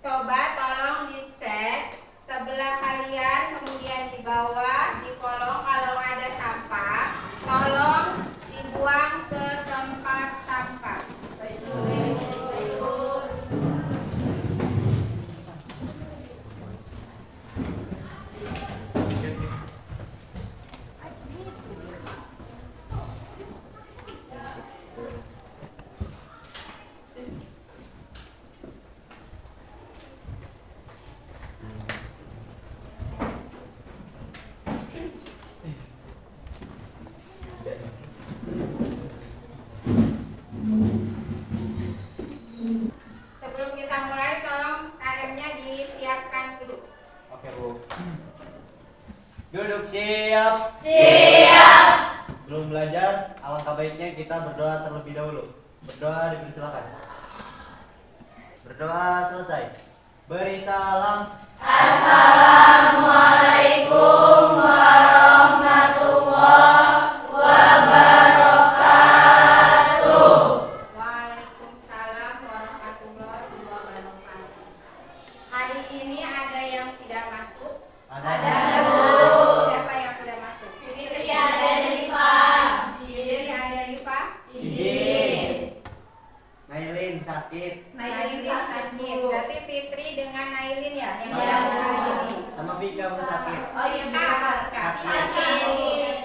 Coba tolong dicek sebelah kalian, kemudian di bawah di kolong kalau ada sampah, tolong dibuang ke tempat sampah. Sebelum kita mulai, tolong KM-nya disiapkan dulu. Oke, Bu. Duduk siap. Siap. Sebelum belajar, alangkah baiknya kita berdoa terlebih dahulu. Berdoa dipersilakan. Berdoa selesai. Beri salam. Assalamualaikum warahmatullahi wabarakatuh. Waalaikumsalam warahmatullahi wabarakatuh. Hari ini ada yang tidak masuk? Ada. Siapa yang sudah masuk? Fitri ada Liva. Fitri ada Liva? Izin. Nailin sakit. Nailin sakit. Berarti Fitri dengan Nailin ya yang Iya. masuk hari ini. Sama Vika pun sakit. Oh iya, Kak. Sakit.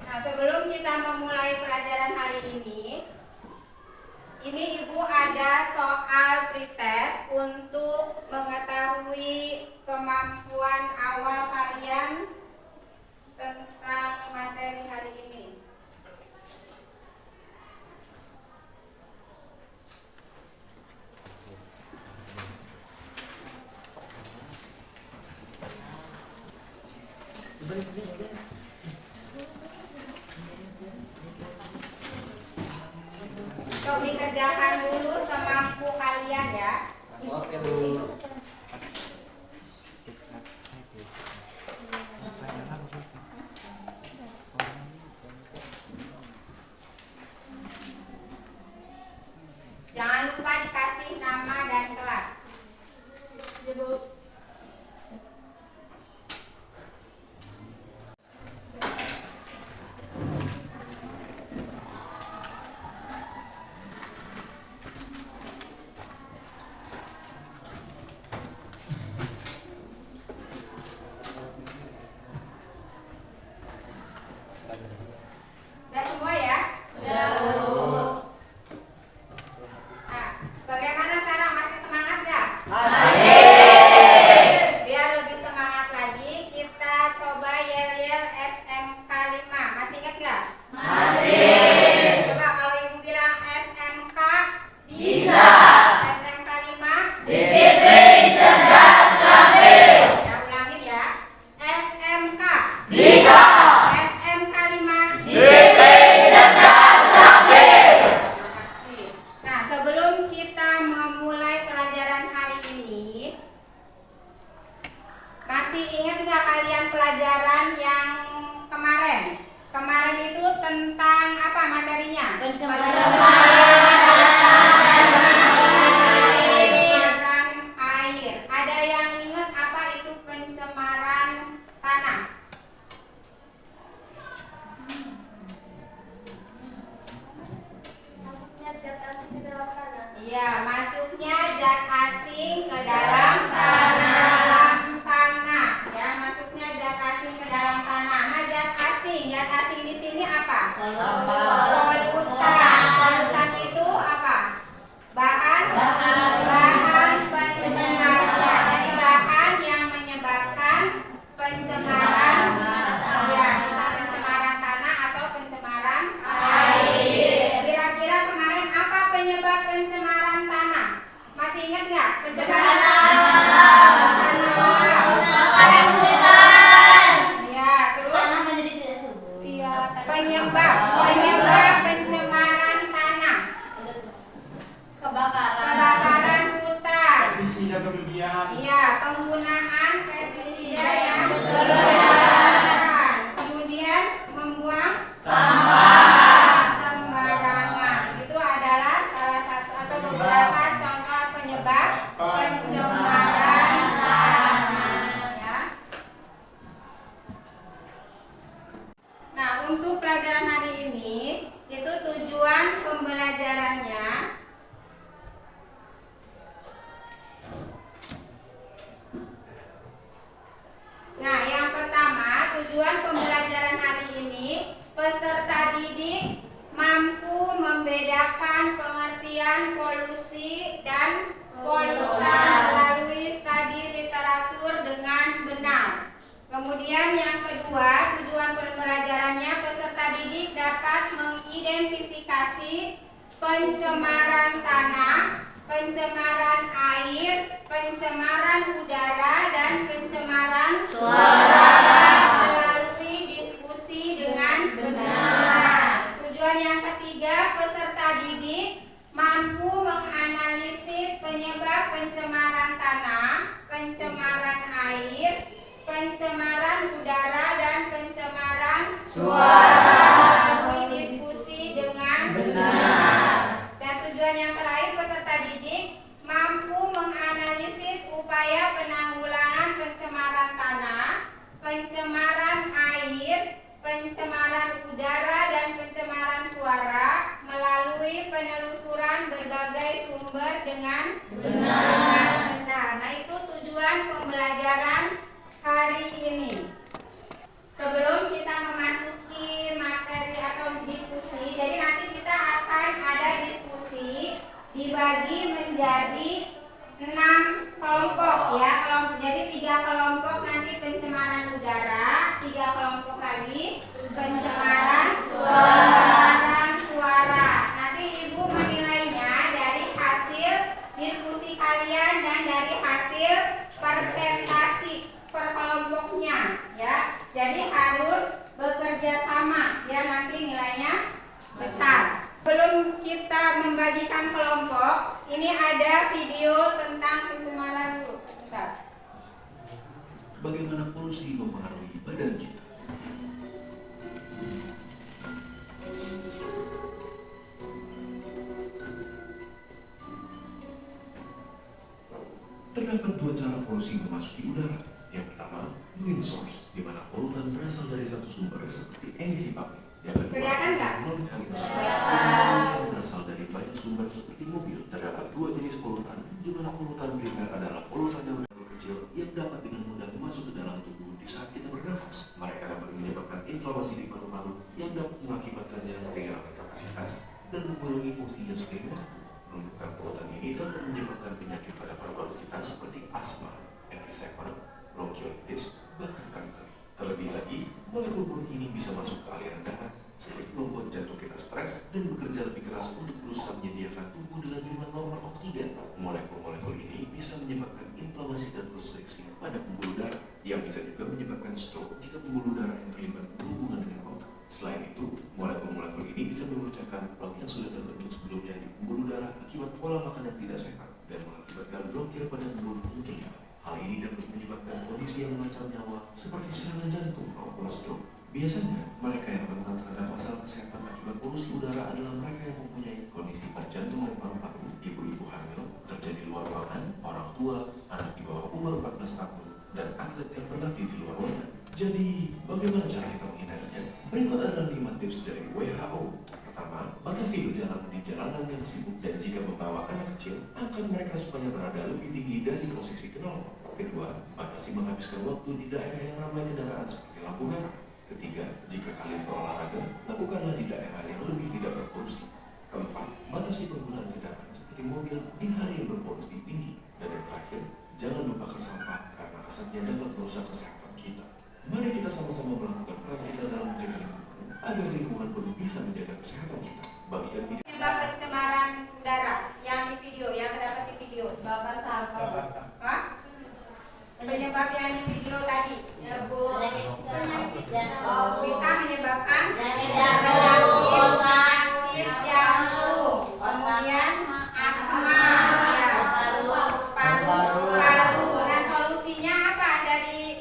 Nah, sebelum kita memulai pelajaran hari ini Ibu ada soal pretest untuk mengetahui kemampuan awal kalian tentang materi hari ini. Coba dikerjakan dulu semampu kalian ya. Oke, Bu. Jangan lupa dikasih nama dan kelas. Udah semua ya? Sudah, Bu. Nah, bagaimana sekarang? Masih semangat gak? Biar lebih semangat lagi, kita coba yel-yel SMK 5. Masih ingat gak? Masih. Coba kalau Ibu bilang SMK Bisa. SMK 5 Disiplin, cerdas, terampil. ya, ulangin ya. SMK Bisa. SMK 5. Disiplin, cerdas, terampil. Makasih. Nah, sebelum kita memulai pelajaran hari ini, masih ingat nggak kalian pelajaran yang kemarin? Kemarin itu tentang apa materinya? Pencemaran air. Ada yang ingat apa itu pencemaran tanah? Masuknya zat asing ke dalam tanah. Iya, masuknya zat asing ke dalam tanah. Ya, masuknya zat asing ke dalam tanah. Nah, zat asing di sini apa? Polutan. Polutan itu apa? Bahan pencemar. Jadi bahan yang menyebabkan pencemaran. Ya, bisa pencemaran tanah atau pencemaran air. Kira-kira kemarin apa penyebab pencemaran tanah? membedakan pengertian polusi dan polutan melalui studi literatur dengan benar. Kemudian yang kedua, tujuan pembelajarannya peserta didik dapat mengidentifikasi pencemaran tanah, pencemaran air, pencemaran udara, dan pencemaran suara melalui diskusi dengan benar. Tujuan yang ketiga, peserta didik mampu menganalisis penyebab pencemaran tanah, pencemaran air, pencemaran udara, dan pencemaran suara melalui diskusi dengan benar. Dan tujuan yang terakhir, peserta didik mampu menganalisis upaya penanggulangan pencemaran tanah, pencemaran air, pencemaran udara, dan pencemaran suara melalui penelusuran berbagai sumber dengan benar. Nah, itu tujuan pembelajaran hari ini. Sebelum kita memasuki materi atau diskusi, jadi nanti kita akan ada diskusi dibagi menjadi 6 kelompok ya. Jadi 3 kelompok nanti pencemaran udara, 3 kelompok lagi pencemaran suara. Nanti Ibu menilainya dari hasil diskusi kalian dan dari hasil presentasi per kelompoknya ya. Jadi harus bekerja sama ya, nanti nilainya besar. Belum kita membagikan kelompok, ini ada video tentang pencemaran dulu. Sebentar. Bagaimana polusi mempengaruhi badan kita? Terdapat 2 cara polusi memasuki udara. Yang pertama, wind source, di mana polutan berasal dari satu sumber seperti emisi pabrik. Yang kedua, Kelihatan nggak? non-wind source, polutan berasal dari banyak sumber seperti mobil. Terdapat 2 jenis polutan, di mana polutan primer adalah polutan yang kecil yang dapat dengan mudah masuk ke dalam tubuh di saat kita bernafas. Mereka dapat menyebabkan inflamasi di paru-paru yang dapat mengakibatkannya kehilangan kapasitas dan mengurangi fungsinya seiring waktu. Penumpukan polutan ini dapat menyebabkan penyakit pada paru-paru kita seperti asma, emfisema, bronkiolitis, bahkan kanker. Terlebih lagi, molekul buruk ini bisa masuk ke aliran darah, seperti membuat jantung kita stres dan bekerja lebih keras untuk berusaha menyediakan tubuh dengan jumlah normal oksigen. Molekul-molekul ini bisa menyebabkan inflamasi dan konstriksi pada pembuluh darah, yang bisa juga menyebabkan stroke jika pembuluh darah yang terlibat berhubungan dengan otak. Selain itu, molekul-molekul ini bisa memecahkan plak yang sudah terbentuk sebelumnya di pembuluh darah akibat pola makan yang tidak sehat dan mengakibatkan blokir pada pembuluh yang terlibat. Hal ini dapat menyebabkan kondisi yang mengancam nyawa seperti serangan jantung maupun stroke. Biasanya, mereka yang rentan terhadap masalah kesehatan akibat polusi udara adalah mereka yang mempunyai kondisi pada jantung dan paru-paru, ibu-ibu hamil, pekerja di luar ruangan, orang tua, anak di bawah umur 14 tahun, dan atlet yang berlatih di luar ruangan. Jadi, bagaimana cara kita menghindarinya? Berikut adalah 5 tips dari WHO. Pertama, batasi berjalan di jalanan yang sibuk, dan jika membawa anak kecil, angkat mereka supaya berada lebih tinggi dari posisi kenormal. Kedua, batasi menghabiskan waktu di daerah yang ramai kendaraan seperti lampu merah. Ketiga, jika kalian berolahraga, lakukanlah di daerah yang lebih tidak berpolusi. Keempat, batasi penggunaan kendaraan seperti mobil di hari yang berpolusi tinggi. Dan yang terakhir, jangan membakar sampah karena asapnya dapat merusak kesehatan kita. Mari kita sama-sama melakukan peran kita dalam menjaga lingkungan, agar lingkungan pun bisa menjaga kesehatan kita. Bagikan video Penyebab pencemaran udara yang di video, yang terdapat di video. Bakar sampah. Hah? Penyebab yang di video tadi. Ya, Bu. Penyakit jantung. Bisa menyebabkan Penyakit jantung. penyakit jantung, kemudian asma, ya, paru-paru. Nah, solusinya apa dari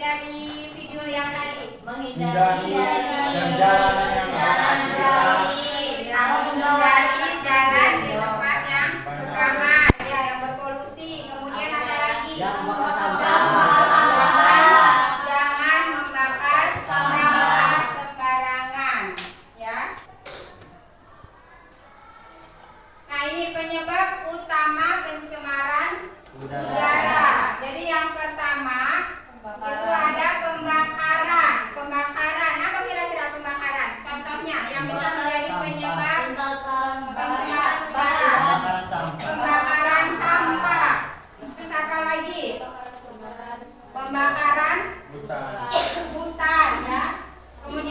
video yang tadi? Menghindari Menghindari jalan di tempat yang ramai, ya, yang berpolusi. Kemudian apa lagi? Yang bakar sampah. Jangan membakar sampah sembarangan, ya. Nah, ini penyebab utama pencemaran udara. Jadi yang pertama itu ada pembakaran. Apa kira-kira pembakaran? Contohnya yang bisa menjadi penyebab pencemaran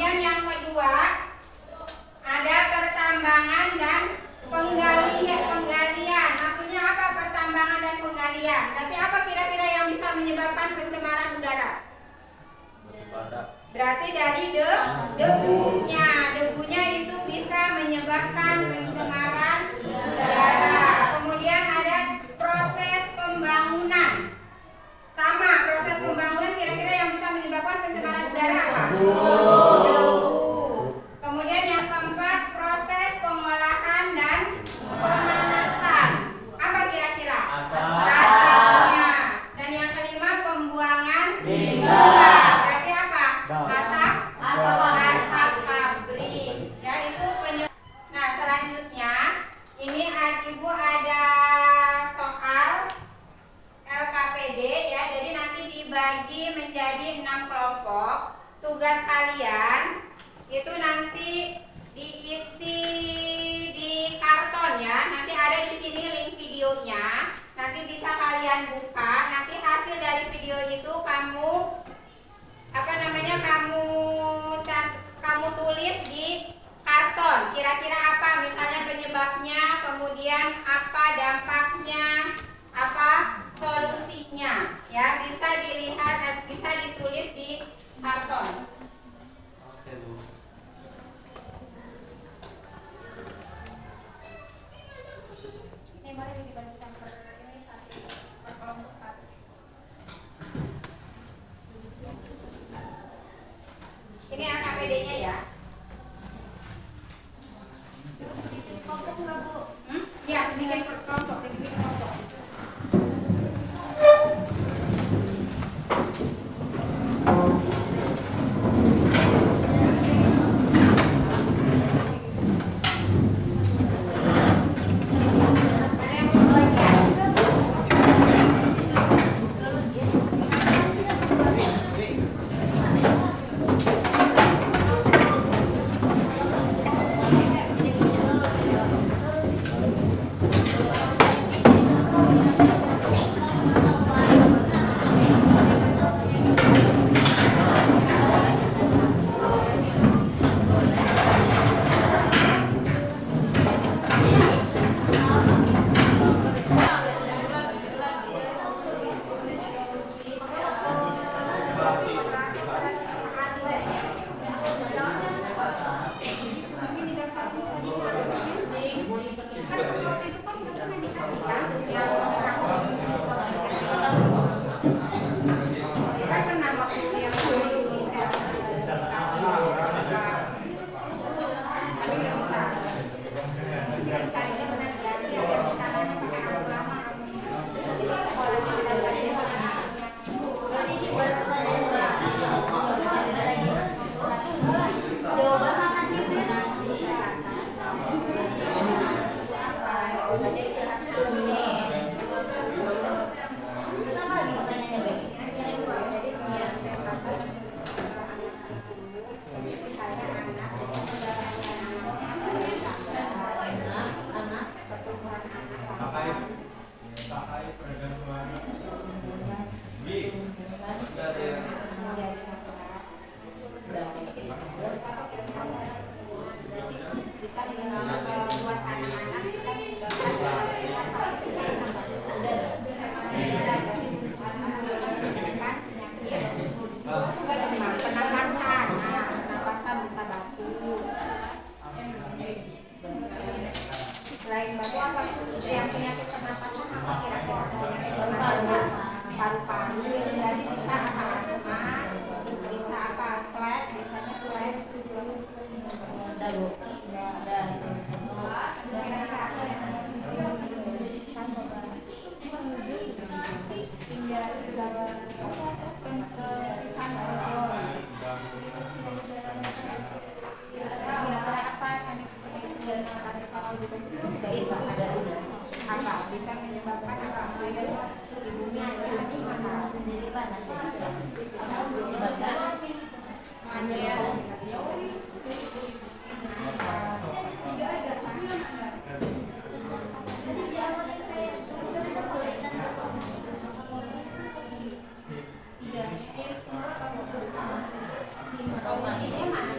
Kemudian yang kedua ada pertambangan dan penggalian. Maksudnya apa pertambangan dan penggalian? Berarti apa kira-kira yang bisa menyebabkan pencemaran udara? Berarti dari debunya. Debunya itu bisa menyebabkan pencemaran udara. Kemudian ada proses pembangunan. Sama, proses pembangunan kira-kira yang bisa menyebabkan pencemaran udara apa? Debu. Kemudian yang keempat, proses pengolahan dan pemanasan. Apa kira-kira? Asapnya. Dan yang kelima, pembuangan limbah. Berarti apa? Asap pabrik. Ya, itu Nah, selanjutnya ini Ibu ada soal LKPD ya. Jadi nanti dibagi menjadi 6 kelompok. Tugas kalian itu nanti diisi di karton ya. Nanti ada di sini link videonya. Nanti bisa kalian buka. Nanti hasil dari video itu kamu kamu tulis di karton. Kira-kira apa misalnya penyebabnya, kemudian apa dampaknya, apa solusinya. Ya, bisa dilihat, bisa ditulis di karton. Oke, Bu. Ini boleh dibagikan per ini satu per kelompok satu. Ini LKPD-nya ya. Kelompok enggak, Bu? Iya, bikin per kelompok, bikin kelompok. Ada yang mau bagian? Bisa buat anak-anak, bisa juga pernapasan, pernapasan bisa batuk. Selain batuk apa yang penyakit pernapasan apa kira-kira? Paru-paru, jadi bisa apa asma, terus bisa apa flat, biasanya flat. Apa bisa menyebabkan apa? Ibunya jadi apa? Dari panas. Solusinya mana?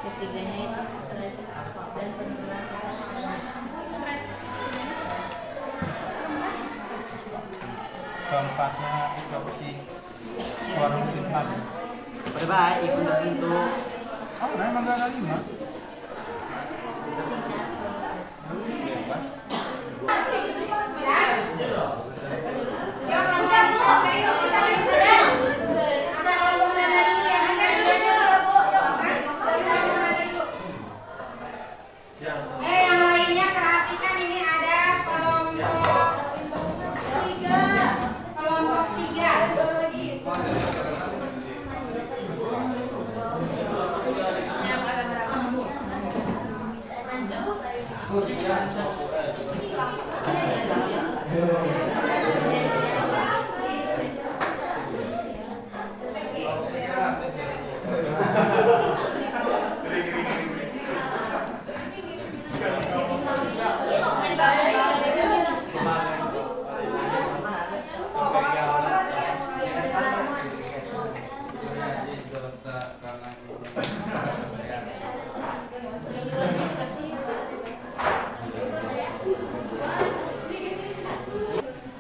Ketiganya itu stres dan penurunan keempatnya itu apa sih, suara mesin mati. Udah baik, event tertentu. Oh, nah emang gak ada 5. Bebas. Yang lainnya perhatikan, ini ada kelompok 3.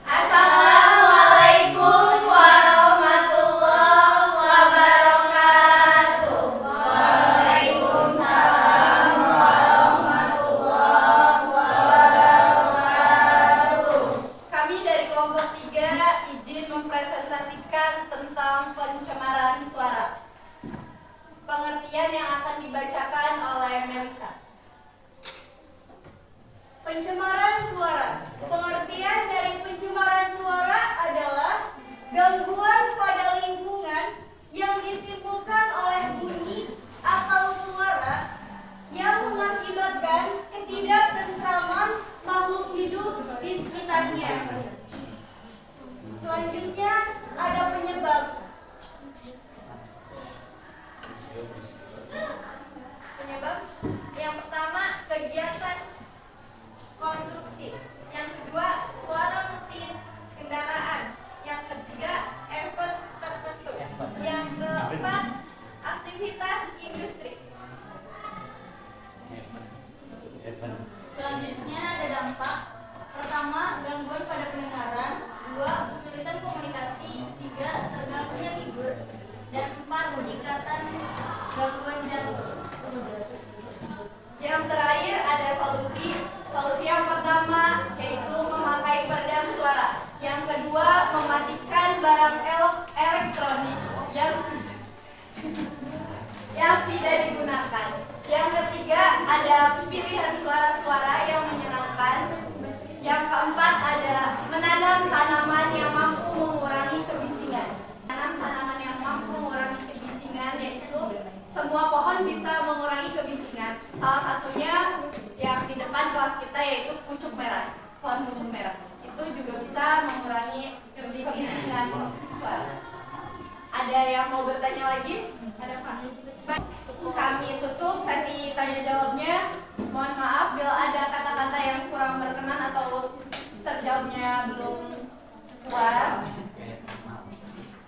Assalamualaikum warahmatullahi wabarakatuh. Waalaikumsalam warahmatullahi wabarakatuh. Kami dari kelompok 3 izin mempresentasikan tentang pencemaran suara. Pengertian yang akan dibacakan oleh Melisa. Pencemaran suara. Pengertian dari pencemaran suara adalah gangguan pada lingkungan yang ditimbulkan oleh bunyi atau suara yang mengakibatkan ketidaktentraman makhluk hidup di sekitarnya. Selanjutnya ada penyebab. Yang pertama, kegiatan konstruksi. Yang kedua, suara mesin kendaraan. Yang ketiga, event tertentu. Yang keempat, aktivitas industri. Selanjutnya ada dampak. Pertama, gangguan pada pendengaran. 2, kesulitan komunikasi. 3, terganggunya tidur. Dan 4, peningkatan gangguan jantung. Yang terakhir ada solusi. Solusi yang pertama yaitu memakai peredam suara. Yang kedua, mematikan barang elektronik yang tidak digunakan. Yang ketiga, ada pilihan suara-suara yang menyenangkan. Yang keempat, ada menanam tanaman yang mampu mengurangi kebisingan. Menanam tanaman yang mampu mengurangi kebisingan yaitu semua pohon bisa mengurangi kebisingan. Salah satunya yang di depan kelas kita yaitu pucuk merah. Pohon pucuk merah itu juga bisa mengurangi kebisingan suara. Ada yang mau bertanya lagi? Ada Pak? Kami tutup sesi tanya jawabnya. Mohon maaf bila ada kata-kata yang kurang berkenan atau terjawabnya belum puas.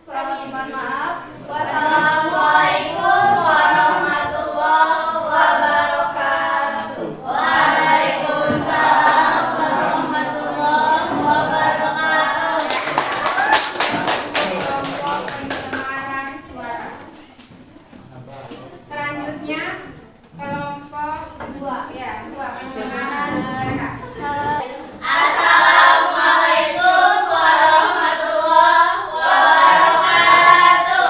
Kurang lebih mohon maaf. Wassalamualaikum warahmatullahi wabarakatuh. Waalaikumsalam warahmatullahi wabarakatuh. Kelompok pencemaran suara. Selanjutnya kelompok 2 ya, 2 pencemaran udara. Assalamualaikum warahmatullahi wabarakatuh.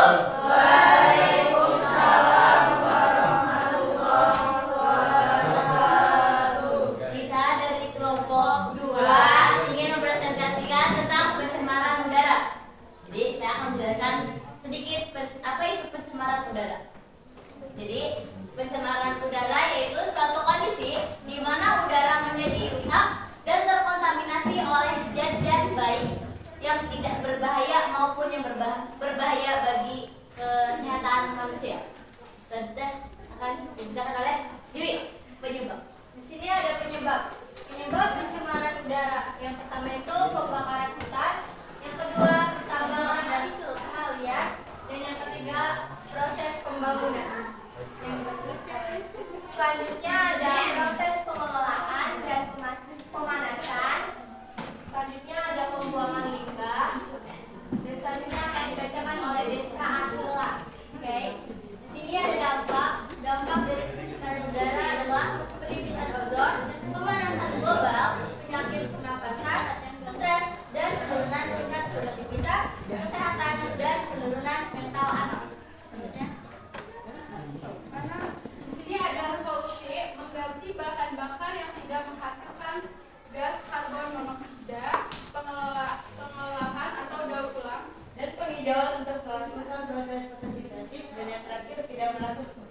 melangsungkan proses fotosintesis, dan yang terakhir tidak melakukan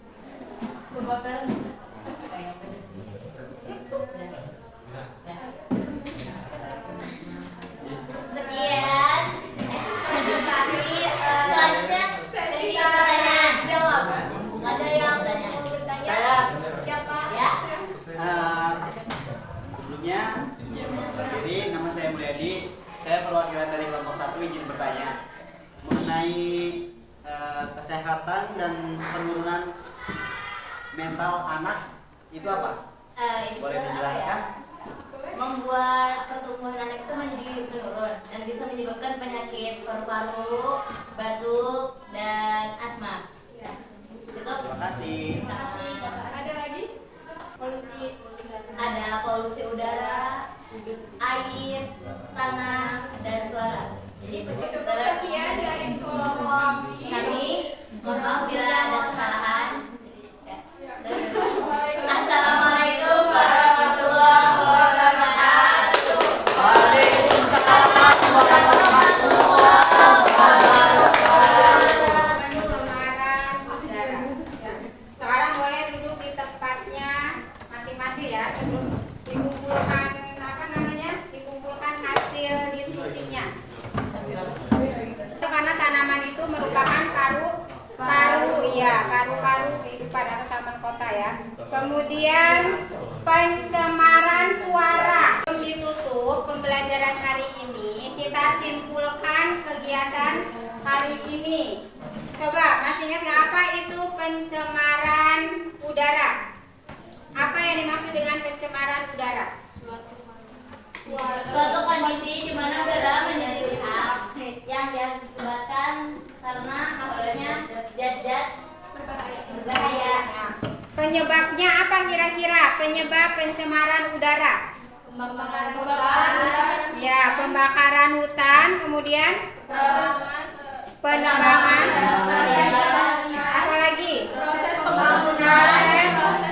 pembakaran. Sekian presentasi selanjutnya sesi pertanyaan jawab. Ada yang mau bertanya? Saya. Siapa? Ya. Sebelumnya, jadi nama saya Mulyadi. Saya perwakilan dari kelompok 1 izin bertanya mengenai kesehatan dan penurunan mental anak itu apa? Itu Boleh apa dijelaskan? ya? Membuat pertumbuhan anak itu menjadi menurun dan bisa menyebabkan penyakit paru-paru, batuk, dan asma. Cukup. Terima kasih. Terima kasih. Ada lagi? Ada polusi udara, air, tanah, dan suara. Jadi sekian dari kelompok kami. Mohon maaf bila ada kesalahan. Ya. Assalamualaikum warahmatullahi wabarakatuh. Pencemaran udara. Sekarang boleh duduk di tempatnya masing-masing ya sebelum dikumpulkan dikumpulkan hasil diskusinya. Karena tanaman itu merupakan paru-paru kehidupan atau taman kota ya. Kemudian pencemaran suara. Sebelum ditutup pembelajaran hari ini, kita simpulkan kegiatan hari ini. Coba masih ingat nggak apa itu pencemaran udara? Apa yang dimaksud dengan pencemaran udara? Suatu kondisi di mana udara menjadi rusak yang diakibatkan karena adanya zat-zat berbahaya. Penyebabnya apa kira-kira? Penyebab pencemaran udara? Pembakaran hutan, Ya, pembakaran hutan, kemudian penebangan, apa lagi? Proses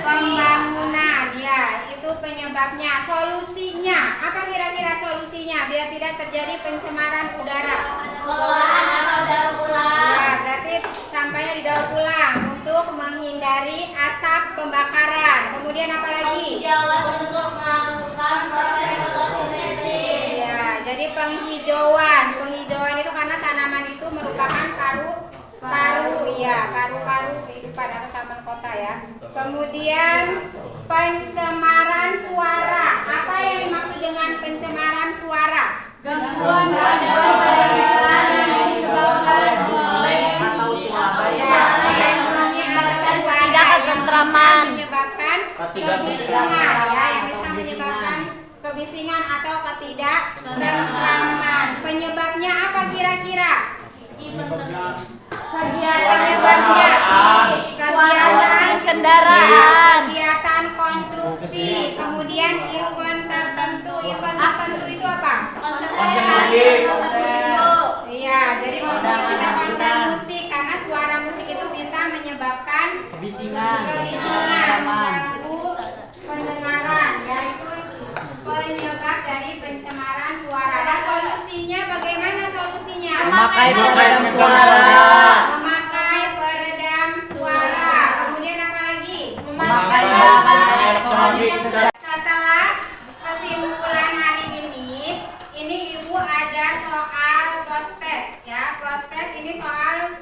pembangunan, ya, itu penyebabnya. Solusinya, apa kira-kira solusinya biar tidak terjadi pencemaran udara? pengolahan atau daur ulang, Ya, berarti sampahnya didaur ulang untuk menghindari asap pembakaran. Kemudian apa lagi? penghijauan untuk melakukan proses fotosintesis. Ya, jadi penghijauan itu karena tanaman itu merupakan paru-paru kehidupan atau taman kota ya. Kemudian pencemaran suara. Apa yang dimaksud dengan pencemaran suara? Gangguan pada pendengaran yang disebabkan oleh bunyi atau suara yang mengakibatkan tidak ketentraman, menyebabkan kebisingan ya, yang bisa menyebabkan kebisingan atau ketidaktentraman. Penyebabnya apa kira-kira? Kegiatan kendaraan, kegiatan konstruksi, kemudian event tertentu. Event tertentu itu apa? Iya, jadi musik ada konser musik karena suara musik itu bisa menyebabkan Kebisingan. mengganggu pendengaran, yaitu penyebab dari pencemaran suara. Nah, solusinya bagaimana solusinya? Memakai peredam suara. Memakai peredam suara. Kemudian apa lagi? Memakai alat elektronik. Setelah kesimpulan hari ini Ibu ada soal post-test ya. Post-test ini soal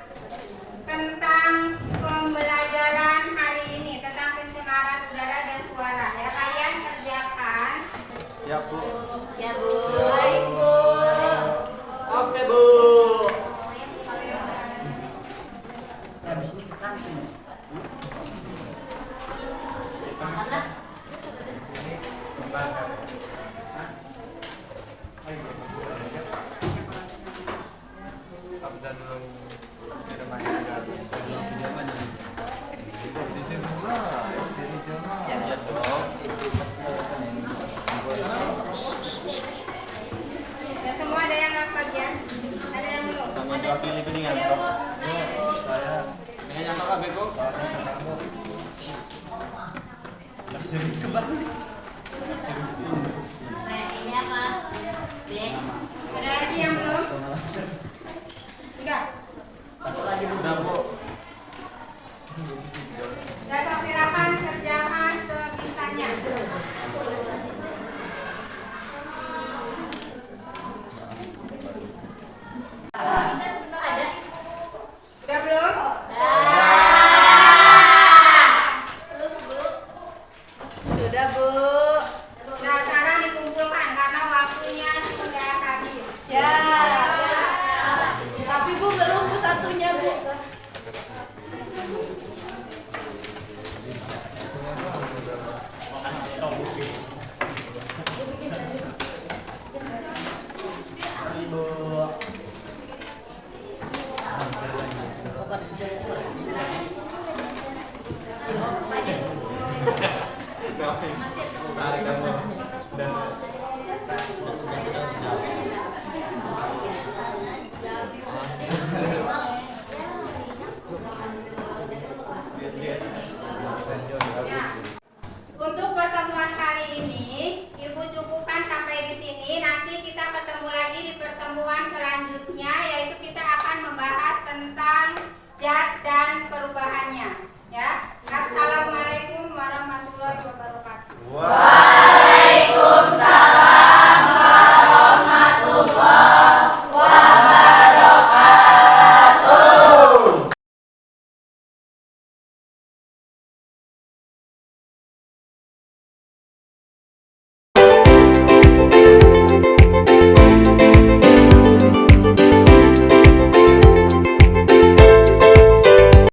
tentang pembelajaran hari ini tentang pencemaran udara dan suara ya. Kalian kerjakan. Siap, Bu. Ya Bu. Baik, Bu. Oke, Bu. Makanlah. Ya, semua ada yang nggak bagian? Ada yang belum? Pilih kuningan, Bro. Dengan nyata Pak Beko. Nah, ini apa? B. Ada lagi yang belum? Enggak. zat dan